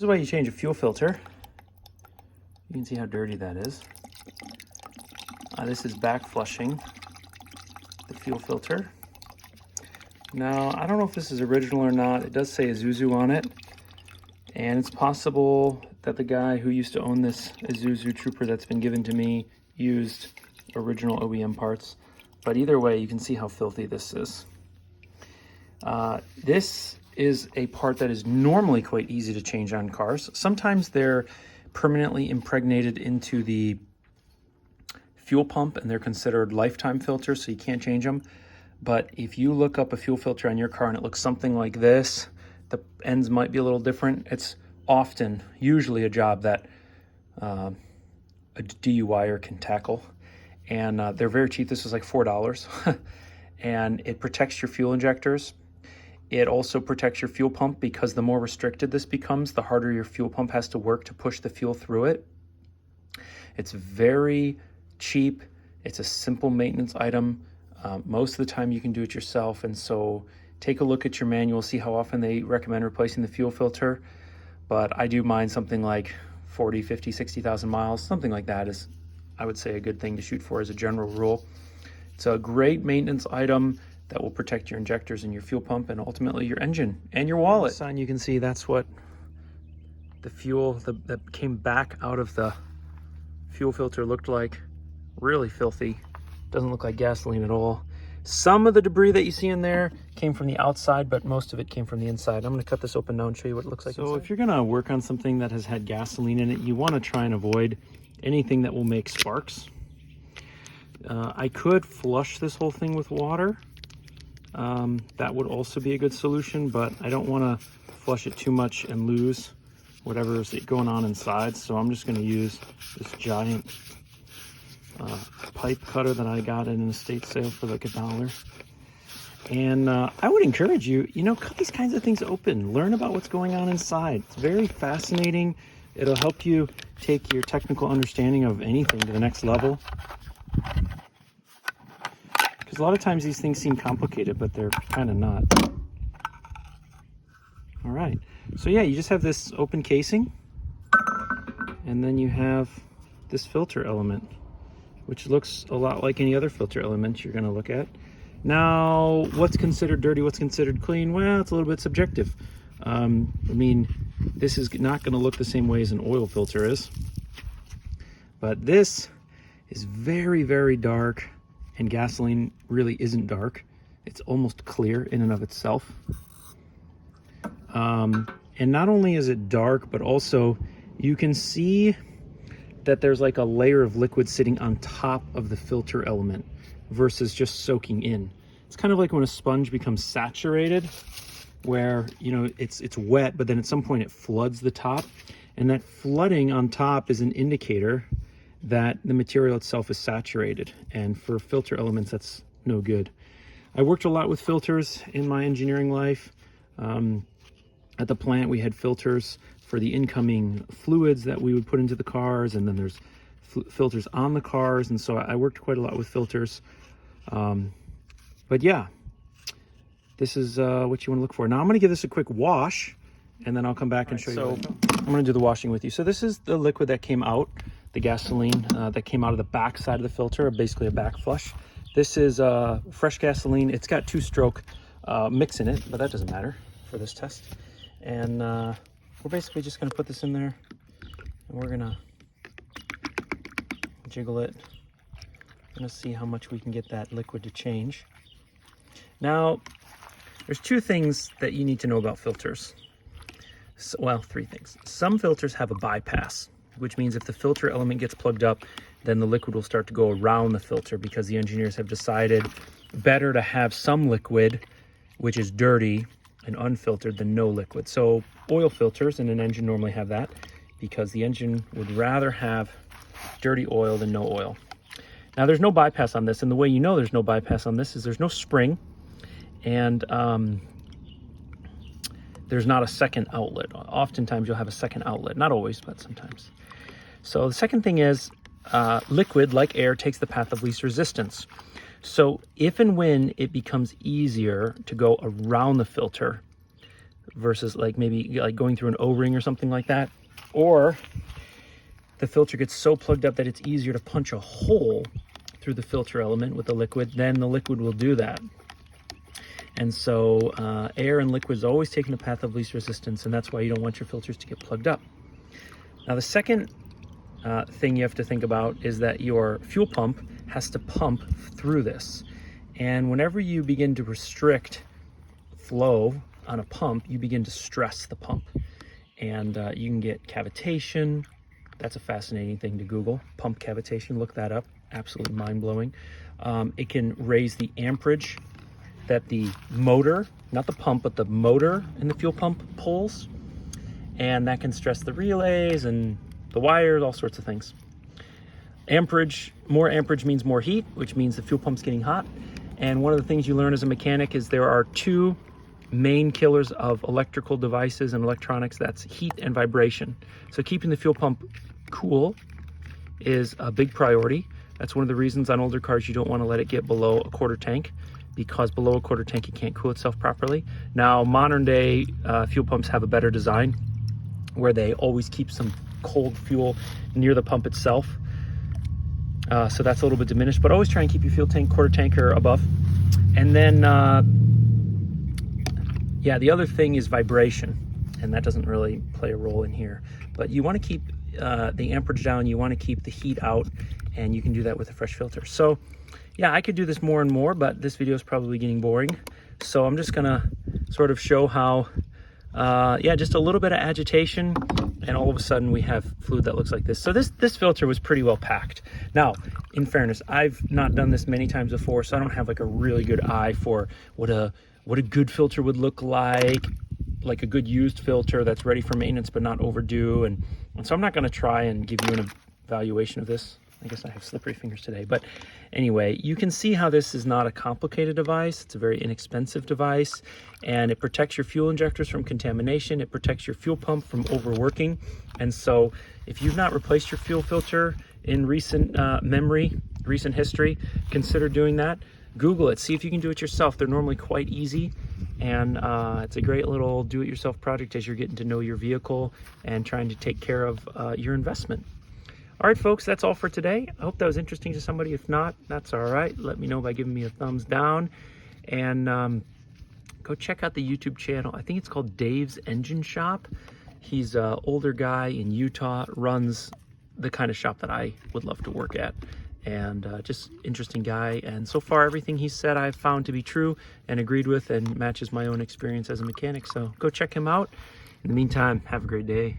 This is why you change a fuel filter. You can see how dirty that is. This is back flushing the fuel filter. Now, I don't know if this is original or not. It does say Isuzu on it. And it's possible that the guy who used to own this Isuzu Trooper that's been given to me used original OEM parts. But either way, you can see how filthy this is. This is a part that is normally quite easy to change on cars. Sometimes they're permanently impregnated into the fuel pump and they're considered lifetime filters, so you can't change them. But if you look up a fuel filter on your car and it looks something like this, the ends might be a little different. It's usually a job that a DUIer can tackle. And they're very cheap. This is like $4. And it protects your fuel injectors. It also protects your fuel pump because the more restricted this becomes, the harder your fuel pump has to work to push the fuel through it. It's very cheap. It's a simple maintenance item. Most of the time you can do it yourself. And so take a look at your manual, see how often they recommend replacing the fuel filter. But I do mine something like 40, 50, 60,000 miles. Something like that is, I would say, a good thing to shoot for as a general rule. It's a great maintenance item that will protect your injectors and your fuel pump and ultimately your engine and your wallet. Sign, you can see that's what the fuel that came back out of the fuel filter looked like. Really filthy. Doesn't look like gasoline at all. Some of the debris that you see in there came from the outside, but most of it came from the inside. I'm going to cut this open now and show you what it looks like. So if you're going to work on something that has had gasoline in it, you want to try and avoid anything that will make sparks. I could flush this whole thing with water. That would also be a good solution, but I don't want to flush it too much and lose whatever is going on inside. So I'm just going to use this giant pipe cutter that I got at an estate sale for like $1. And I would encourage you, cut these kinds of things open. Learn about what's going on inside. It's very fascinating. It'll help you take your technical understanding of anything to the next level. Because a lot of times these things seem complicated, but they're kind of not. All right. So yeah, you just have this open casing. And then you have this filter element, which looks a lot like any other filter element you're going to look at. Now, what's considered dirty, what's considered clean? Well, it's a little bit subjective. This is not going to look the same way as an oil filter is. But this is very, very dark, and gasoline really isn't dark. It's almost clear in and of itself. And not only is it dark, but also you can see that there's like a layer of liquid sitting on top of the filter element versus just soaking in. It's kind of like when a sponge becomes saturated, where it's wet, but then at some point it floods the top, and that flooding on top is an indicator that the material itself is saturated, and for filter elements that's no good. I worked a lot with filters in my engineering life. At the plant we had filters for the incoming fluids that we would put into the cars, and then there's filters on the cars, and so I worked quite a lot with filters. But yeah, this is what you want to look for. Now I'm going to give this a quick wash, and then I'll come back and show you. So I'm going to do the washing with you. So this is the liquid that came out, the gasoline that came out of the back side of the filter, basically a back flush. This is fresh gasoline. It's got 2-stroke mix in it, but that doesn't matter for this test. And we're basically just going to put this in there, and we're going to jiggle it. I'm going to see how much we can get that liquid to change. Now, there's 2 things that you need to know about filters. Well, 3 things. Some filters have a bypass, which means if the filter element gets plugged up, then the liquid will start to go around the filter because the engineers have decided better to have some liquid, which is dirty and unfiltered, than no liquid. So oil filters in an engine normally have that because the engine would rather have dirty oil than no oil. Now there's no bypass on this, and the way you know there's no bypass on this is there's no spring, and there's not a second outlet. Oftentimes you'll have a second outlet, not always, but sometimes. So the second thing is liquid, like air, takes the path of least resistance. So if and when it becomes easier to go around the filter, versus like maybe like going through an O-ring or something like that. Or the filter gets so plugged up that it's easier to punch a hole through the filter element with the liquid, then the liquid will do that. And so air and liquid is always taking the path of least resistance, and that's why you don't want your filters to get plugged up. Now the second thing you have to think about is that your fuel pump has to pump through this. And whenever you begin to restrict flow on a pump, you begin to stress the pump. And you can get cavitation. That's a fascinating thing to Google. Pump cavitation, look that up. Absolutely mind-blowing. It can raise the amperage that the motor, not the pump, but the motor in the fuel pump pulls. And that can stress the relays and the wires, all sorts of things. Amperage, more amperage means more heat, which means the fuel pump's getting hot. And one of the things you learn as a mechanic is there are two main killers of electrical devices and electronics. That's heat and vibration. So keeping the fuel pump cool is a big priority. That's one of the reasons on older cars you don't want to let it get below a quarter tank, because below a quarter tank it can't cool itself properly. Now modern day fuel pumps have a better design where they always keep some cold fuel near the pump itself. So that's a little bit diminished, but always try and keep your fuel tank quarter tank or above. And then yeah, the other thing is vibration, and that doesn't really play a role in here, but you want to keep the amperage down, you want to keep the heat out, and you can do that with a fresh filter. So yeah, I could do this more and more, but this video is probably getting boring. So I'm just gonna sort of show how, yeah, just a little bit of agitation, and all of a sudden we have fluid that looks like this. So this filter was pretty well packed. Now, in fairness, I've not done this many times before, so I don't have like a really good eye for what a good filter would look like a good used filter that's ready for maintenance but not overdue. And so I'm not gonna try and give you an evaluation of this. I guess I have slippery fingers today, but anyway, you can see how this is not a complicated device. It's a very inexpensive device, and it protects your fuel injectors from contamination. It protects your fuel pump from overworking. And so if you've not replaced your fuel filter in recent recent history, consider doing that. Google it, see if you can do it yourself. They're normally quite easy, and it's a great little do-it-yourself project as you're getting to know your vehicle and trying to take care of your investment. All right, folks, that's all for today. I hope that was interesting to somebody. If not, that's all right. Let me know by giving me a thumbs down. And go check out the YouTube channel. I think it's called Dave's Engine Shop. He's an older guy in Utah, runs the kind of shop that I would love to work at. And just interesting guy. And so far, everything he said I've found to be true and agreed with and matches my own experience as a mechanic. So go check him out. In the meantime, have a great day.